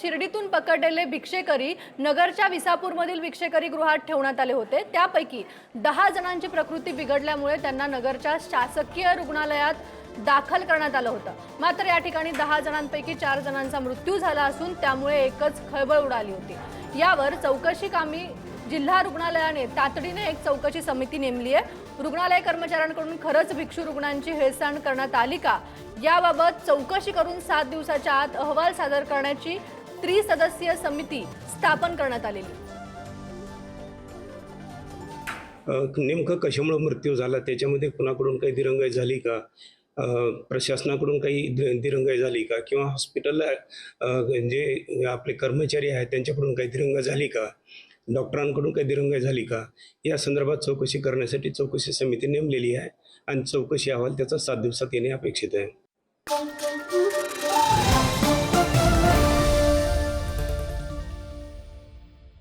शिर्डीतून पकडलेले भिक्षेकरी नगरच्या विसापूरमधील भिक्षेकरी गृहात ठेवण्यात आले होते। त्यापैकी 10 जणांची प्रकृती बिघडल्यामुळे त्यांना नगरच्या शासकीय रुग्णालयात दाखल करण्यात आलं होतं। मात्र या ठिकाणी 10 जणांपैकी 4 जणांचा मृत्यू झाला असून त्यामुळे एकच खळबळ उडाली होती। यावर चौकशी कामी जिल्हा रुग्णालयाने तातडीने एक चौकशी समिती नेमली आहे। रुग्णालय कर्मचाऱ्यांकडून खरंच भिक्षू रुग्णांची हेळसांड करण्यात आली का याबाबत चौकशी करून 7 दिवसाच्या आत अहवाल सादर करण्याची त्रिसदस्यीय समिती स्थापन करण्यात आलेली। नेमकं कशामुळे मृत्यू झाला, त्याच्यामध्ये कुणाकडून काही दिरंगाई झाली का, प्रशासनाकडून काही दिरंगाई झाली का, किंवा हॉस्पिटलला जे आपले कर्मचारी आहेत त्यांच्याकडून काही दिरंगाई झाली का, डॉक्टरांकडून काही दिरंगाई झाली का, या संदर्भात चौकशी करण्यासाठी चौकशी समिती नेमलेली आहे आणि चौकशी अहवाल त्याचा 7 दिवसात येणे अपेक्षित आहे।